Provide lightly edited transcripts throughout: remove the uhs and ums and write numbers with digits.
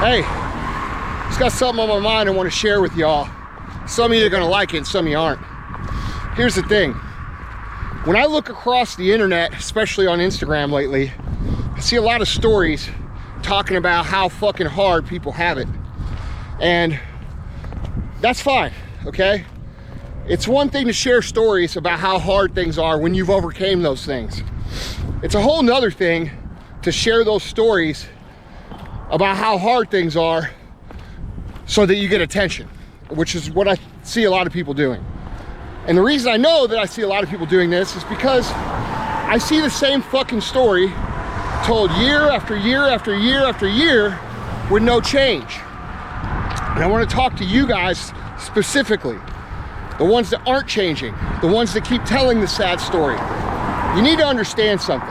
Hey, just got something on my mind I want to share with y'all. Some of you are going to like it and some of you aren't. Here's the thing. When I look across the internet, especially on Instagram lately, I see a lot of stories talking about how fucking hard people have it. And that's fine, okay? It's one thing to share stories about how hard things are when you've overcame those things. It's a whole nother thing to share those stories about how hard things are so that you get attention, which is what I see a lot of people doing. And the reason I know that I see a lot of people doing this is because I see the same fucking story told year after year after year after year with no change. And I want to talk to you guys specifically, the ones that aren't changing, the ones that keep telling the sad story. You need to understand something.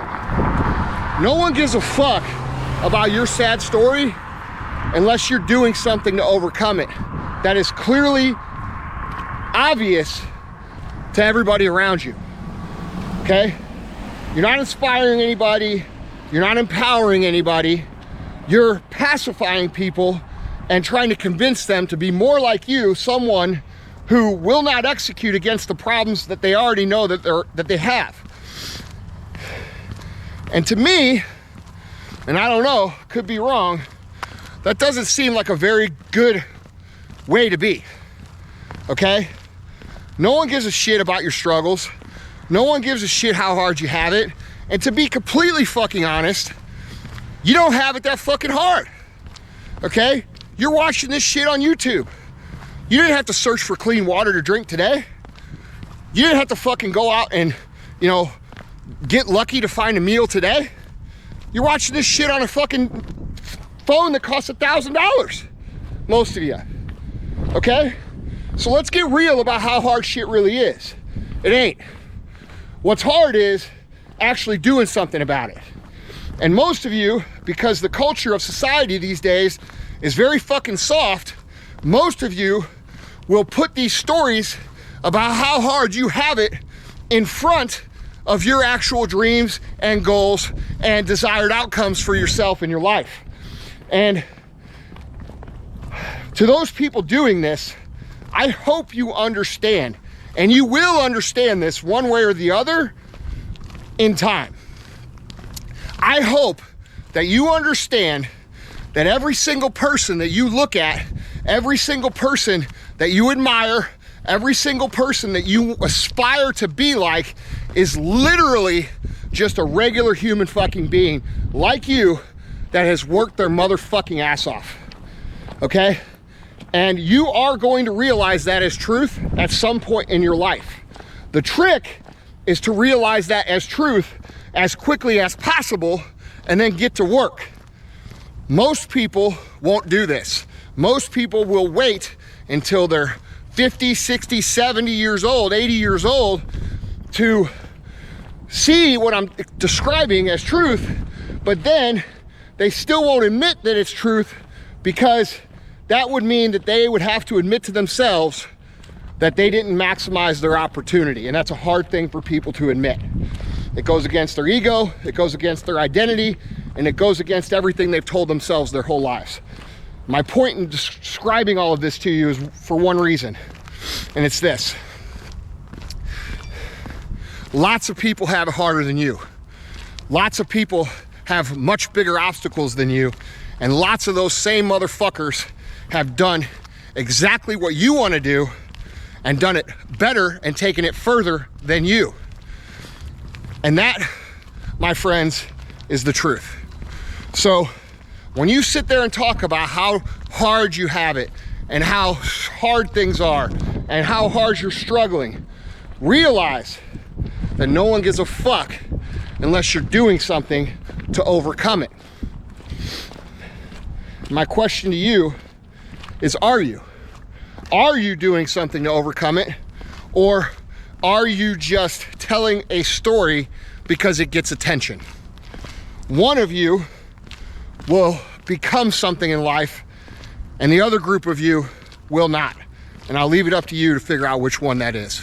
No one gives a fuck about your sad story unless you're doing something to overcome it that is clearly obvious to everybody around you, okay? You're not inspiring anybody, you're not empowering anybody, you're pacifying people and trying to convince them to be more like you, someone who will not execute against the problems that they already know that they have. And to me, and I don't know, could be wrong, that doesn't seem like a very good way to be, okay? No one gives a shit about your struggles. No one gives a shit how hard you have it. And to be completely fucking honest, you don't have it that fucking hard, okay? You're watching this shit on YouTube. You didn't have to search for clean water to drink today. You didn't have to fucking go out and, you know, get lucky to find a meal today. You're watching this shit on a fucking phone that costs $1,000, most of you, okay? So let's get real about how hard shit really is. It ain't. What's hard is actually doing something about it. And most of you, because the culture of society these days is very fucking soft, most of you will put these stories about how hard you have it in front of your actual dreams and goals and desired outcomes for yourself in your life. And to those people doing this, I hope you understand, and you will understand this one way or the other in time. I hope that you understand that every single person that you look at, every single person that you admire, every single person that you aspire to be like is literally just a regular human fucking being like you that has worked their motherfucking ass off, okay? And you are going to realize that as truth at some point in your life. The trick is to realize that as truth as quickly as possible and then get to work. Most people won't do this. Most people will wait until they're 50, 60, 70 years old, 80 years old to see what I'm describing as truth, but then they still won't admit that it's truth because that would mean that they would have to admit to themselves that they didn't maximize their opportunity. And that's a hard thing for people to admit. It goes against their ego, it goes against their identity, and it goes against everything they've told themselves their whole lives. My point in describing all of this to you is for one reason, and it's this. Lots of people have it harder than you. Lots of people have much bigger obstacles than you, and lots of those same motherfuckers have done exactly what you want to do and done it better and taken it further than you. And that, my friends, is the truth. So when you sit there and talk about how hard you have it and how hard things are and how hard you're struggling, realize that no one gives a fuck unless you're doing something to overcome it. My question to you is, are you? Are you doing something to overcome it? Or are you just telling a story because it gets attention? One of you will become something in life and the other group of you will not. And I'll leave it up to you to figure out which one that is.